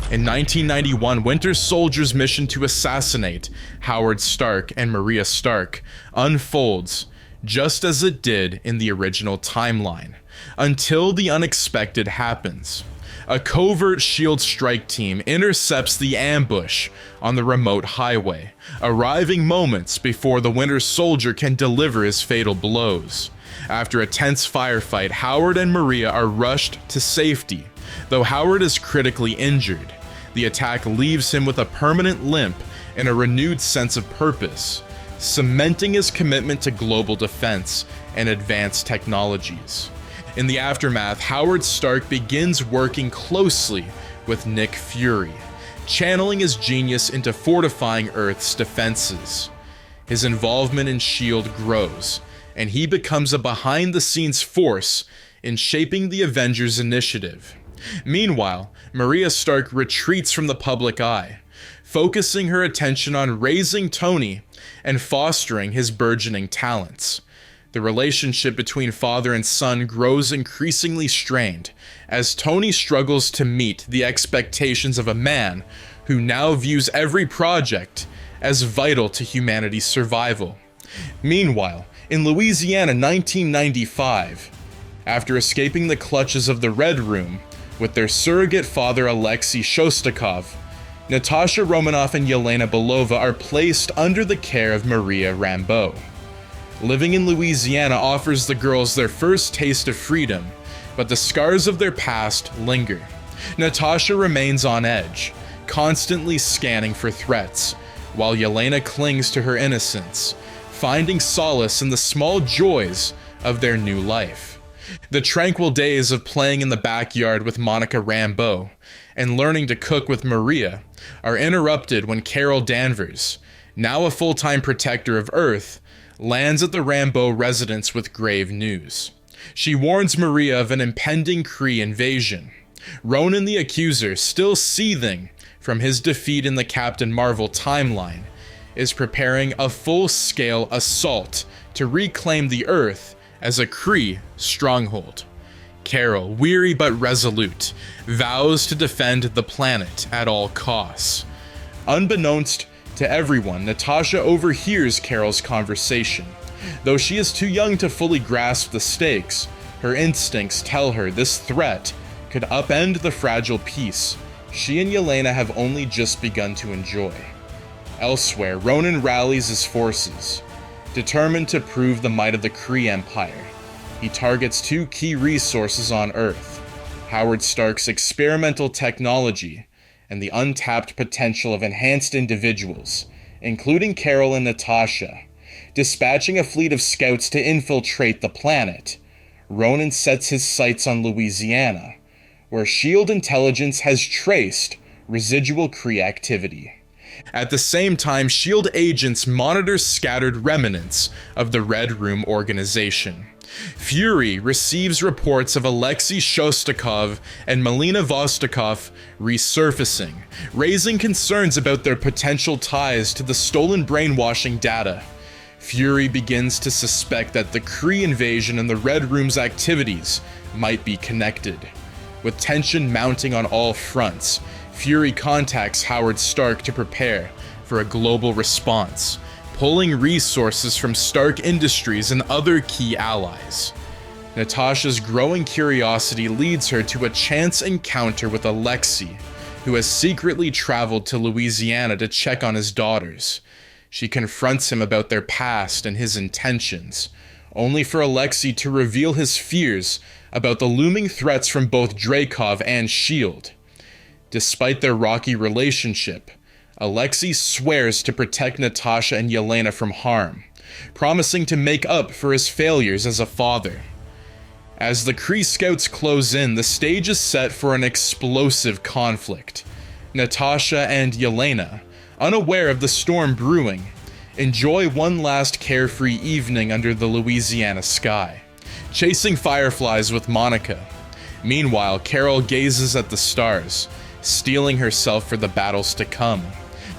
In 1991, Winter Soldier's mission to assassinate Howard Stark and Maria Stark unfolds just as it did in the original timeline, until the unexpected happens. A covert SHIELD strike team intercepts the ambush on the remote highway, arriving moments before the Winter Soldier can deliver his fatal blows. After a tense firefight, Howard and Maria are rushed to safety. Though Howard is critically injured, the attack leaves him with a permanent limp and a renewed sense of purpose, cementing his commitment to global defense and advanced technologies. In the aftermath, Howard Stark begins working closely with Nick Fury, channeling his genius into fortifying Earth's defenses. His involvement in SHIELD grows, and he becomes a behind-the-scenes force in shaping the Avengers Initiative. Meanwhile, Maria Stark retreats from the public eye, focusing her attention on raising Tony and fostering his burgeoning talents. The relationship between father and son grows increasingly strained as Tony struggles to meet the expectations of a man who now views every project as vital to humanity's survival. Meanwhile, in Louisiana 1995, after escaping the clutches of the Red Room with their surrogate father Alexei Shostakov, Natasha Romanoff and Yelena Belova are placed under the care of Maria Rambeau. Living in Louisiana offers the girls their first taste of freedom, but the scars of their past linger. Natasha remains on edge, constantly scanning for threats, while Yelena clings to her innocence, finding solace in the small joys of their new life. The tranquil days of playing in the backyard with Monica Rambeau and learning to cook with Maria are interrupted when Carol Danvers, now a full-time protector of Earth, lands at the Rambeau residence with grave news. She warns Maria of an impending Kree invasion. Ronan the Accuser, still seething from his defeat in the Captain Marvel timeline, is preparing a full-scale assault to reclaim the Earth as a Kree stronghold. Carol, weary but resolute, vows to defend the planet at all costs. Unbeknownst to everyone, Natasha overhears Carol's conversation. Though she is too young to fully grasp the stakes, her instincts tell her this threat could upend the fragile peace she and Yelena have only just begun to enjoy. Elsewhere, Ronan rallies his forces. Determined to prove the might of the Kree Empire, he targets two key resources on Earth: Howard Stark's experimental technology and the untapped potential of enhanced individuals, including Carol and Natasha. Dispatching a fleet of scouts to infiltrate the planet, Ronan sets his sights on Louisiana, where SHIELD intelligence has traced residual Kree activity. At the same time, SHIELD agents monitor scattered remnants of the Red Room organization. Fury receives reports of Alexei Shostakov and Melina Vostokov resurfacing, raising concerns about their potential ties to the stolen brainwashing data. Fury begins to suspect that the Kree invasion and the Red Room's activities might be connected. With tension mounting on all fronts, Fury contacts Howard Stark to prepare for a global response, pulling resources from Stark Industries and other key allies. Natasha's growing curiosity leads her to a chance encounter with Alexei, who has secretly traveled to Louisiana to check on his daughters. She confronts him about their past and his intentions, only for Alexei to reveal his fears about the looming threats from both Dreykov and SHIELD. Despite their rocky relationship, Alexei swears to protect Natasha and Yelena from harm, promising to make up for his failures as a father. As the Kree scouts close in, the stage is set for an explosive conflict. Natasha and Yelena, unaware of the storm brewing, enjoy one last carefree evening under the Louisiana sky, chasing fireflies with Monica. Meanwhile, Carol gazes at the stars, steeling herself for the battles to come.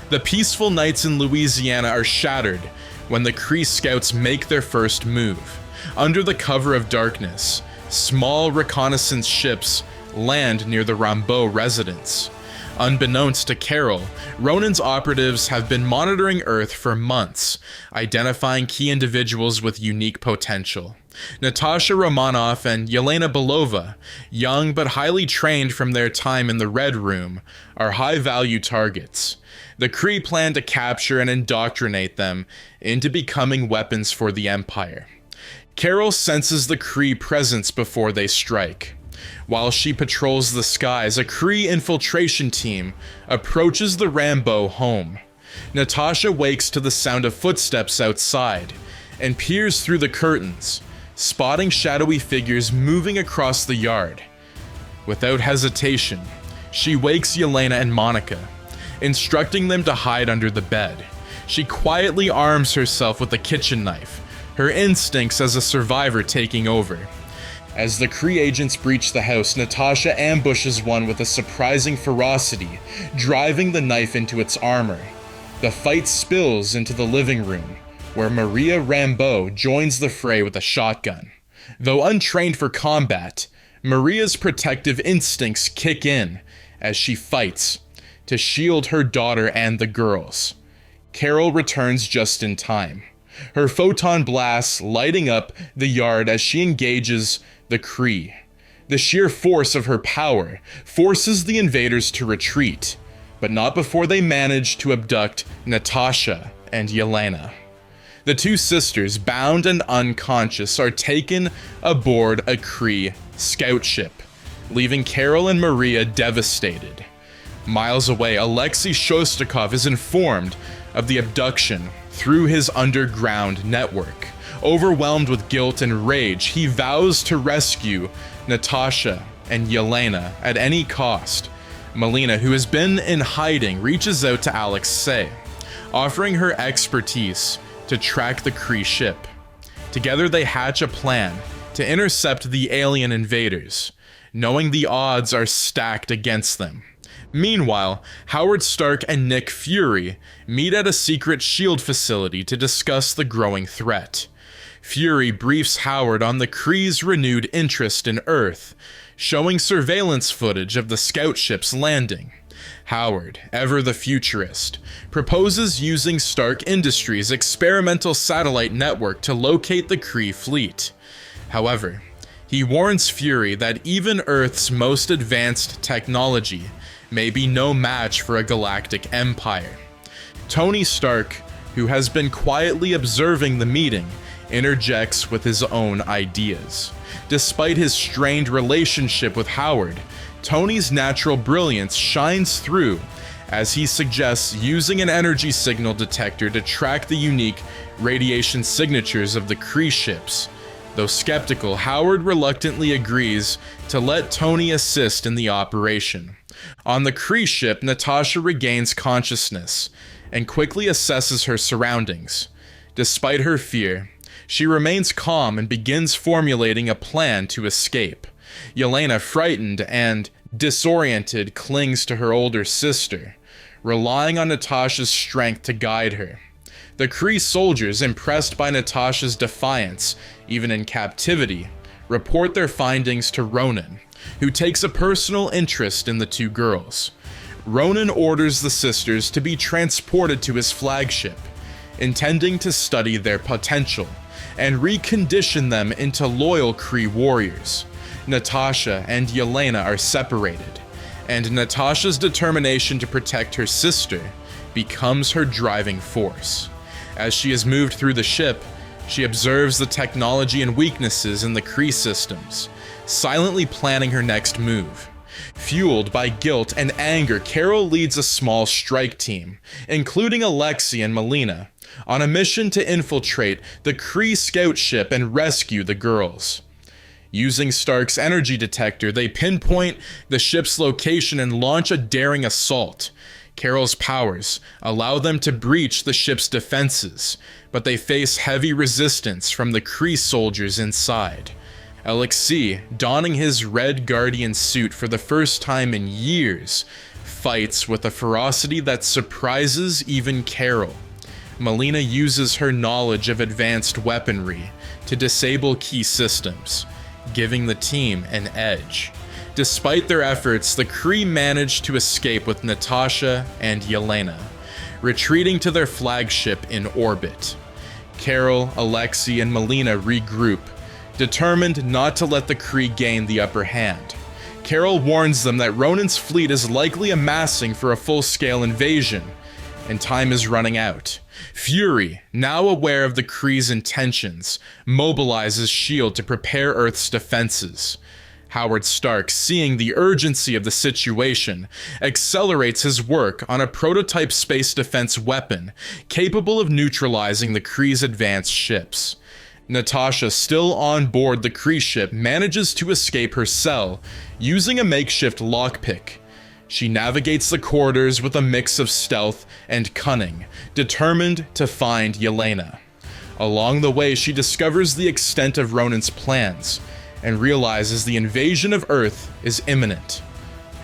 The peaceful nights in Louisiana are shattered when the Kree scouts make their first move. Under the cover of darkness, small reconnaissance ships land near the Rambeau residence. Unbeknownst to Carol, Ronan's operatives have been monitoring Earth for months, identifying key individuals with unique potential. Natasha Romanoff and Yelena Belova, young but highly trained from their time in the Red Room, are high-value targets. The Kree plan to capture and indoctrinate them into becoming weapons for the Empire. Carol senses the Kree presence before they strike. While she patrols the skies, a Kree infiltration team approaches the Rambeau home. Natasha wakes to the sound of footsteps outside and peers through the curtains, spotting shadowy figures moving across the yard. Without hesitation, she wakes Yelena and Monica, instructing them to hide under the bed. She quietly arms herself with a kitchen knife, her instincts as a survivor taking over. As the Kree agents breach the house, Natasha ambushes one with a surprising ferocity, driving the knife into its armor. The fight spills into the living room, where Maria Rambeau joins the fray with a shotgun. Though untrained for combat, Maria's protective instincts kick in as she fights to shield her daughter and the girls. Carol returns just in time, her photon blasts lighting up the yard as she engages the Kree. The sheer force of her power forces the invaders to retreat, but not before they manage to abduct Natasha and Yelena. The two sisters, bound and unconscious, are taken aboard a Kree scout ship, leaving Carol and Maria devastated. Miles away, Alexei Shostakov is informed of the abduction through his underground network. Overwhelmed with guilt and rage, he vows to rescue Natasha and Yelena at any cost. Melina, who has been in hiding, reaches out to Alexei, offering her expertise to track the Kree ship. Together they hatch a plan to intercept the alien invaders, knowing the odds are stacked against them. Meanwhile, Howard Stark and Nick Fury meet at a secret SHIELD facility to discuss the growing threat. Fury briefs Howard on the Kree's renewed interest in Earth, showing surveillance footage of the scout ship's landing. Howard, ever the futurist, proposes using Stark Industries' experimental satellite network to locate the Kree fleet. However, he warns Fury that even Earth's most advanced technology may be no match for a galactic empire. Tony Stark, who has been quietly observing the meeting, interjects with his own ideas. Despite his strained relationship with Howard, Tony's natural brilliance shines through as he suggests using an energy signal detector to track the unique radiation signatures of the Kree ships. Though skeptical, Howard reluctantly agrees to let Tony assist in the operation. On the Kree ship, Natasha regains consciousness and quickly assesses her surroundings. Despite her fear, she remains calm and begins formulating a plan to escape. Yelena, frightened and disoriented, clings to her older sister, relying on Natasha's strength to guide her. The Kree soldiers, impressed by Natasha's defiance, even in captivity, report their findings to Ronan, who takes a personal interest in the two girls. Ronan orders the sisters to be transported to his flagship, intending to study their potential and recondition them into loyal Kree warriors. Natasha and Yelena are separated, and Natasha's determination to protect her sister becomes her driving force. As she is moved through the ship, she observes the technology and weaknesses in the Kree systems, silently planning her next move. Fueled by guilt and anger, Carol leads a small strike team, including Alexei and Melina, on a mission to infiltrate the Kree scout ship and rescue the girls. Using Stark's energy detector, they pinpoint the ship's location and launch a daring assault. Carol's powers allow them to breach the ship's defenses, but they face heavy resistance from the Kree soldiers inside. Alexei, donning his Red Guardian suit for the first time in years, fights with a ferocity that surprises even Carol. Melina uses her knowledge of advanced weaponry to disable key systems, giving the team an edge. Despite their efforts, the Kree manage to escape with Natasha and Yelena, retreating to their flagship in orbit. Carol, Alexei, and Melina regroup, determined not to let the Kree gain the upper hand. Carol warns them that Ronan's fleet is likely amassing for a full-scale invasion, and time is running out. Fury, now aware of the Kree's intentions, mobilizes S.H.I.E.L.D. to prepare Earth's defenses. Howard Stark, seeing the urgency of the situation, accelerates his work on a prototype space defense weapon capable of neutralizing the Kree's advanced ships. Natasha, still on board the Kree ship, manages to escape her cell using a makeshift lockpick. She navigates the corridors with a mix of stealth and cunning, determined to find Yelena. Along the way, she discovers the extent of Ronan's plans and realizes the invasion of Earth is imminent.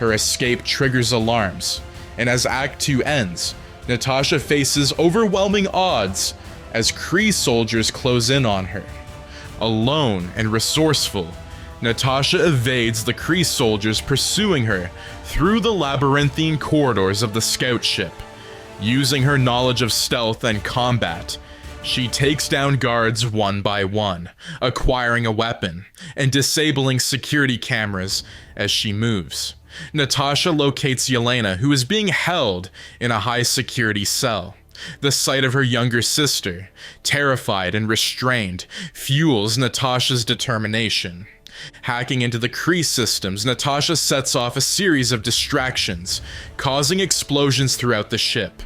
Her escape triggers alarms, and as Act 2 ends, Natasha faces overwhelming odds as Kree soldiers close in on her. Alone and resourceful, Natasha evades the Kree soldiers pursuing her through the labyrinthine corridors of the scout ship. Using her knowledge of stealth and combat, she takes down guards one by one, acquiring a weapon and disabling security cameras as she moves. Natasha locates Yelena, who is being held in a high-security cell. The sight of her younger sister, terrified and restrained, fuels Natasha's determination. Hacking into the Kree systems, Natasha sets off a series of distractions, causing explosions throughout the ship.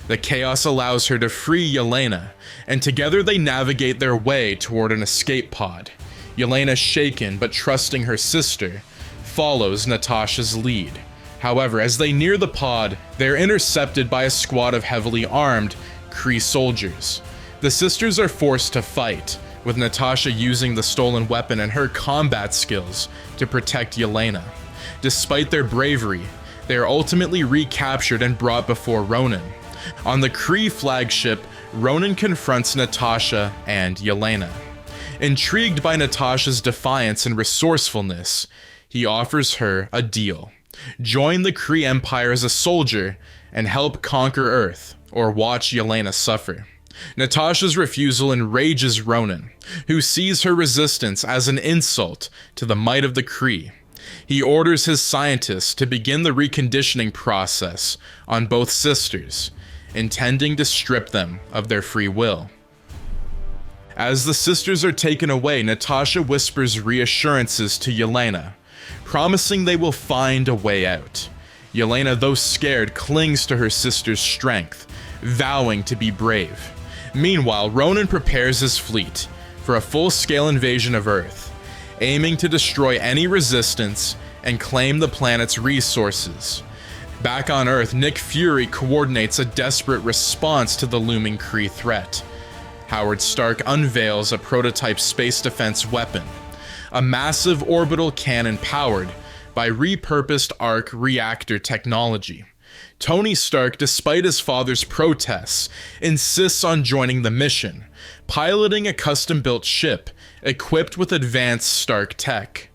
The chaos allows her to free Yelena, and together they navigate their way toward an escape pod. Yelena, shaken but trusting her sister, follows Natasha's lead. However, as they near the pod, they're intercepted by a squad of heavily armed Kree soldiers. The sisters are forced to fight, with Natasha using the stolen weapon and her combat skills to protect Yelena. Despite their bravery, they are ultimately recaptured and brought before Ronan. On the Kree flagship, Ronan confronts Natasha and Yelena. Intrigued by Natasha's defiance and resourcefulness, he offers her a deal. Join the Kree Empire as a soldier and help conquer Earth, or watch Yelena suffer. Natasha's refusal enrages Ronan, who sees her resistance as an insult to the might of the Kree. He orders his scientists to begin the reconditioning process on both sisters, intending to strip them of their free will. As the sisters are taken away, Natasha whispers reassurances to Yelena, promising they will find a way out. Yelena, though scared, clings to her sister's strength, vowing to be brave. Meanwhile, Ronan prepares his fleet for a full-scale invasion of Earth, aiming to destroy any resistance and claim the planet's resources. Back on Earth, Nick Fury coordinates a desperate response to the looming Kree threat. Howard Stark unveils a prototype space defense weapon, a massive orbital cannon powered by repurposed arc reactor technology. Tony Stark, despite his father's protests, insists on joining the mission, piloting a custom-built ship equipped with advanced Stark tech.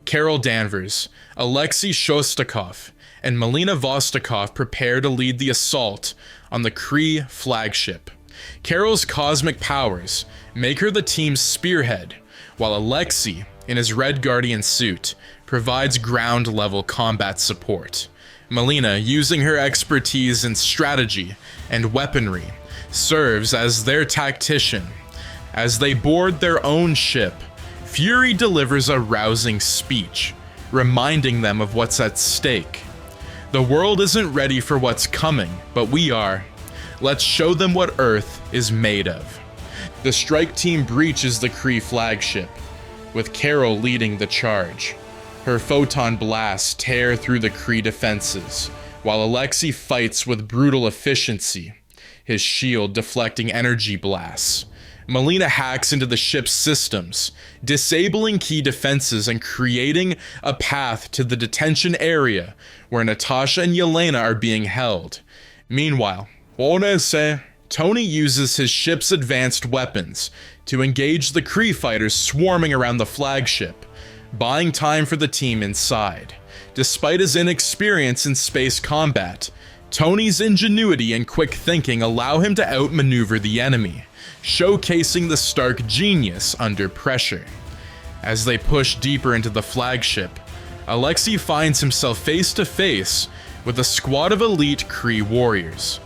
Carol Danvers, Alexei Shostakov, and Melina Vostokov prepare to lead the assault on the Kree flagship. Carol's cosmic powers make her the team's spearhead, while Alexei, in his Red Guardian suit, provides ground-level combat support. Melina, using her expertise in strategy and weaponry, serves as their tactician. As they board their own ship, Fury delivers a rousing speech, reminding them of what's at stake. The world isn't ready for what's coming, but we are. Let's show them what Earth is made of. The strike team breaches the Kree flagship, with Carol leading the charge. Her photon blasts tear through the Kree defenses, while Alexei fights with brutal efficiency, his shield deflecting energy blasts. Melina hacks into the ship's systems, disabling key defenses and creating a path to the detention area where Natasha and Yelena are being held. Meanwhile, Tony uses his ship's advanced weapons to engage the Kree fighters swarming around the flagship. buying time for the team inside. Despite his inexperience in space combat, Tony's ingenuity and quick thinking allow him to outmaneuver the enemy, showcasing the Stark genius under pressure. As they push deeper into the flagship, Alexei finds himself face to face with a squad of elite Kree warriors.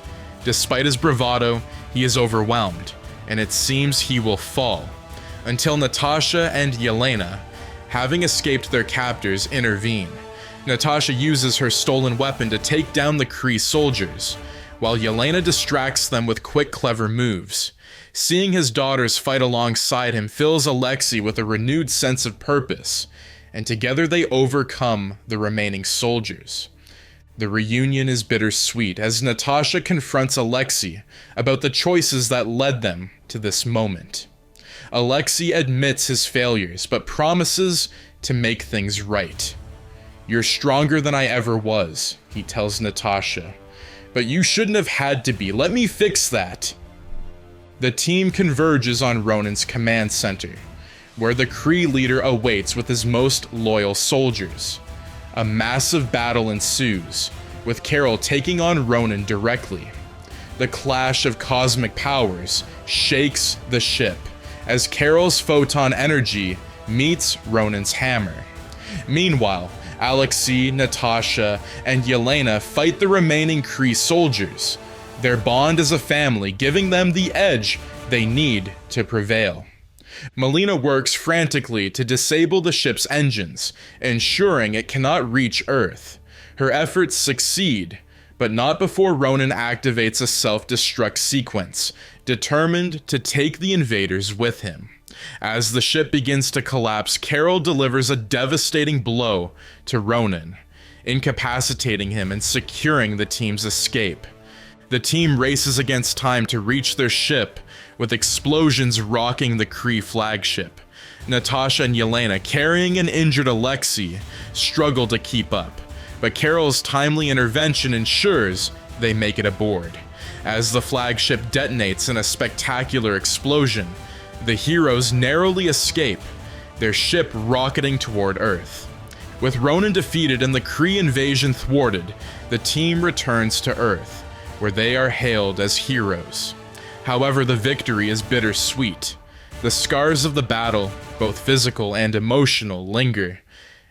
Despite his bravado, he is overwhelmed, and it seems he will fall, until Natasha and Yelena, having escaped their captors, intervene. Natasha uses her stolen weapon to take down the Kree soldiers, while Yelena distracts them with quick, clever moves. Seeing his daughters fight alongside him fills Alexei with a renewed sense of purpose, and together they overcome the remaining soldiers. The reunion is bittersweet as Natasha confronts Alexei about the choices that led them to this moment. Alexei admits his failures, but promises to make things right. "You're stronger than I ever was," he tells Natasha. "But you shouldn't have had to be. Let me fix that." The team converges on Ronan's command center, where the Kree leader awaits with his most loyal soldiers. A massive battle ensues, with Carol taking on Ronan directly. The clash of cosmic powers shakes the ship, as Carol's photon energy meets Ronan's hammer. Meanwhile, Alexei, Natasha, and Yelena fight the remaining Kree soldiers, their bond as a family giving them the edge they need to prevail. Melina works frantically to disable the ship's engines, ensuring it cannot reach Earth. Her efforts succeed, but not before Ronan activates a self-destruct sequence, determined to take the invaders with him. As the ship begins to collapse, Carol delivers a devastating blow to Ronan, incapacitating him and securing the team's escape. The team races against time to reach their ship, with explosions rocking the Kree flagship. Natasha and Yelena, carrying an injured Alexei, struggle to keep up, but Carol's timely intervention ensures they make it aboard. As the flagship detonates in a spectacular explosion, the heroes narrowly escape, their ship rocketing toward Earth. With Ronan defeated and the Kree invasion thwarted, the team returns to Earth, where they are hailed as heroes. However, the victory is bittersweet. The scars of the battle, both physical and emotional, linger,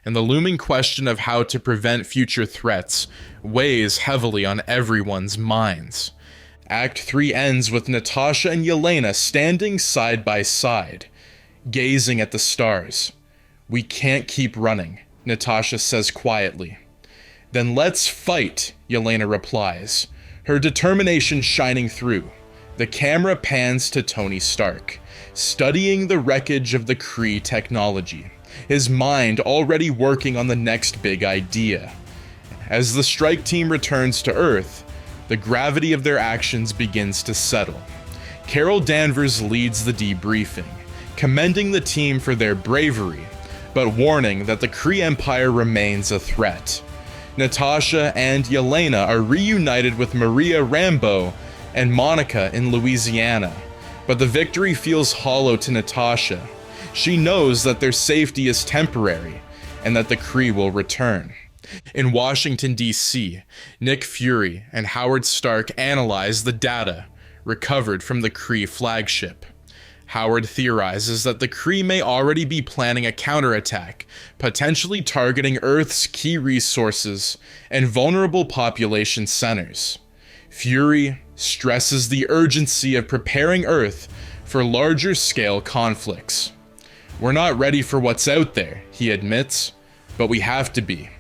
and the looming question of how to prevent future threats weighs heavily on everyone's minds. Act 3 ends with Natasha and Yelena standing side by side, gazing at the stars. "We can't keep running," Natasha says quietly. "Then let's fight," Yelena replies, her determination shining through. The camera pans to Tony Stark, studying the wreckage of the Kree technology, his mind already working on the next big idea. As the strike team returns to Earth, the gravity of their actions begins to settle. Carol Danvers leads the debriefing, commending the team for their bravery, but warning that the Kree Empire remains a threat. Natasha and Yelena are reunited with Maria Rambeau and Monica in Louisiana, but the victory feels hollow to Natasha. She knows that their safety is temporary, and that the Kree will return. In Washington, D.C., Nick Fury and Howard Stark analyze the data recovered from the Kree flagship. Howard theorizes that the Kree may already be planning a counterattack, potentially targeting Earth's key resources and vulnerable population centers. Fury stresses the urgency of preparing Earth for larger-scale conflicts. "We're not ready for what's out there," he admits, "but we have to be."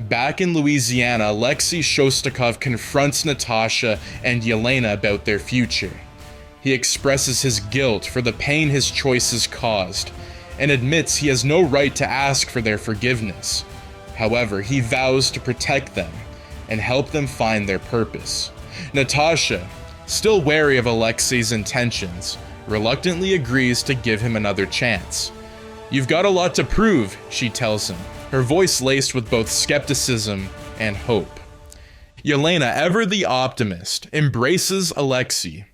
Back in Louisiana, Alexei Shostakov confronts Natasha and Yelena about their future. He expresses his guilt for the pain his choices caused, and admits he has no right to ask for their forgiveness. However, he vows to protect them and help them find their purpose. Natasha, still wary of Alexei's intentions, reluctantly agrees to give him another chance. "You've got a lot to prove," she tells him, her voice laced with both skepticism and hope. Yelena, ever the optimist, embraces Alexei,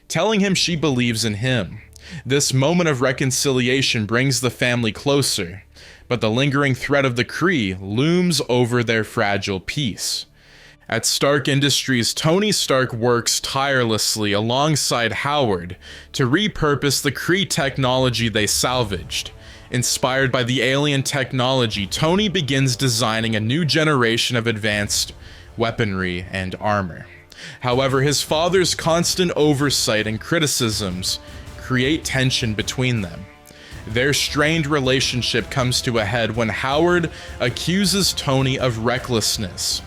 telling him she believes in him. This moment of reconciliation brings the family closer, but the lingering threat of the Kree looms over their fragile peace. At Stark Industries, Tony Stark works tirelessly alongside Howard to repurpose the Kree technology they salvaged. Inspired by the alien technology, Tony begins designing a new generation of advanced weaponry and armor. However, his father's constant oversight and criticisms create tension between them. Their strained relationship comes to a head when Howard accuses Tony of recklessness.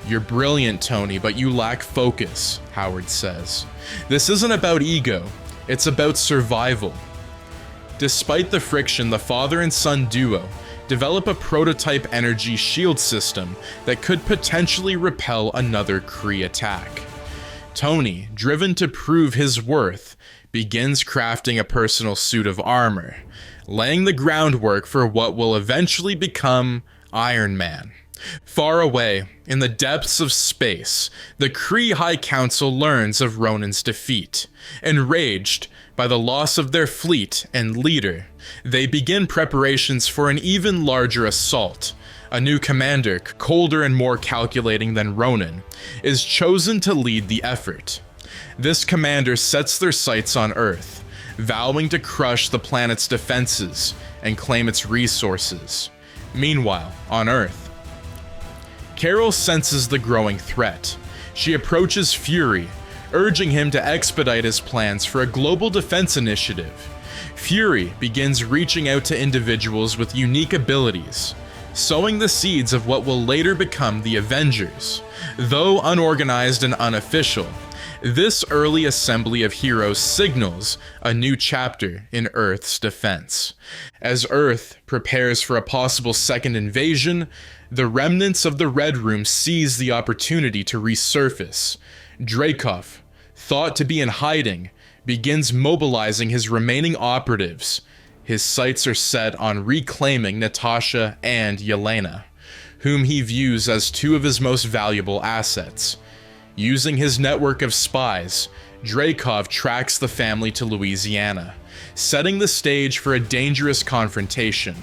"You're brilliant, Tony, but you lack focus," Howard says. "This isn't about ego, it's about survival." Despite the friction, the father and son duo develop a prototype energy shield system that could potentially repel another Kree attack. Tony, driven to prove his worth, begins crafting a personal suit of armor, laying the groundwork for what will eventually become Iron Man. Far away, in the depths of space, the Kree High Council learns of Ronan's defeat. Enraged by the loss of their fleet and leader, they begin preparations for an even larger assault. A new commander, colder and more calculating than Ronan, is chosen to lead the effort. This commander sets their sights on Earth, vowing to crush the planet's defenses and claim its resources. Meanwhile, on Earth, Carol senses the growing threat. She approaches Fury, urging him to expedite his plans for a global defense initiative. Fury begins reaching out to individuals with unique abilities, sowing the seeds of what will later become the Avengers. Though unorganized and unofficial, this early assembly of heroes signals a new chapter in Earth's defense. As Earth prepares for a possible second invasion, the remnants of the Red Room seize the opportunity to resurface. Dreykov, thought to be in hiding, begins mobilizing his remaining operatives. His sights are set on reclaiming Natasha and Yelena, whom he views as two of his most valuable assets. Using his network of spies, Dreykov tracks the family to Louisiana, setting the stage for a dangerous confrontation.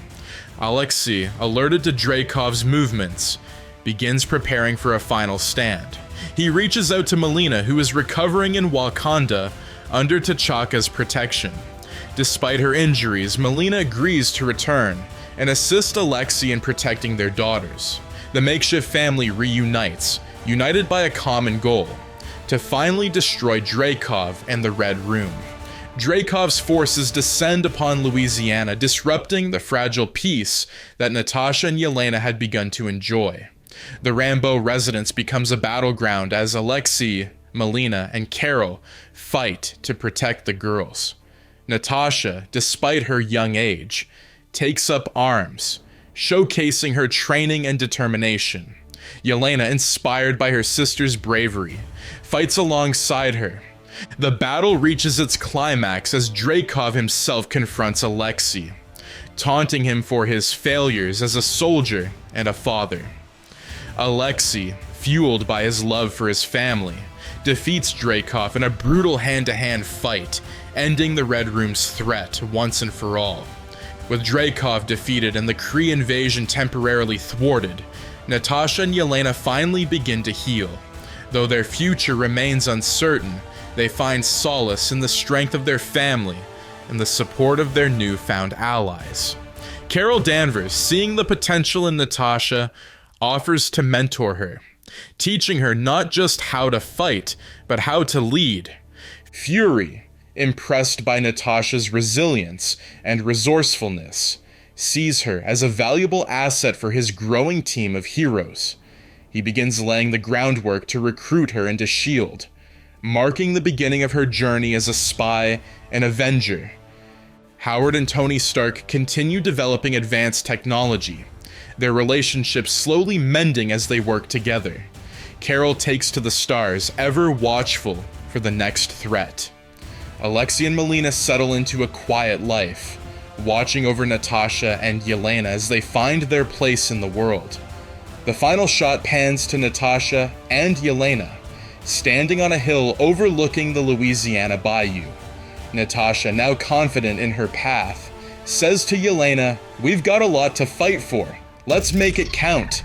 Alexei, alerted to Dreykov's movements, begins preparing for a final stand. He reaches out to Melina, who is recovering in Wakanda under T'Chaka's protection. Despite her injuries, Melina agrees to return and assist Alexei in protecting their daughters. The makeshift family reunites, united by a common goal: to finally destroy Dreykov and the Red Room. Dreykov's forces descend upon Louisiana, disrupting the fragile peace that Natasha and Yelena had begun to enjoy. The Rambeau residence becomes a battleground as Alexei, Melina, and Carol fight to protect the girls. Natasha, despite her young age, takes up arms, showcasing her training and determination. Yelena, inspired by her sister's bravery, fights alongside her. The battle reaches its climax as Dreykov himself confronts Alexei, taunting him for his failures as a soldier and a father. Alexei, fueled by his love for his family, defeats Dreykov in a brutal hand-to-hand fight, ending the Red Room's threat once and for all. With Dreykov defeated and the Kree invasion temporarily thwarted, Natasha and Yelena finally begin to heal. Though their future remains uncertain, they find solace in the strength of their family and the support of their newfound allies. Carol Danvers, seeing the potential in Natasha, offers to mentor her, teaching her not just how to fight, but how to lead. Fury, impressed by Natasha's resilience and resourcefulness, sees her as a valuable asset for his growing team of heroes. He begins laying the groundwork to recruit her into S.H.I.E.L.D., marking the beginning of her journey as a spy and Avenger. Howard and Tony Stark continue developing advanced technology, their relationship slowly mending as they work together. Carol takes to the stars, ever watchful for the next threat. Alexei and Melina settle into a quiet life, watching over Natasha and Yelena as they find their place in the world. The final shot pans to Natasha and Yelena, standing on a hill overlooking the Louisiana bayou. Natasha, now confident in her path, says to Yelena, "We've got a lot to fight for. Let's make it count."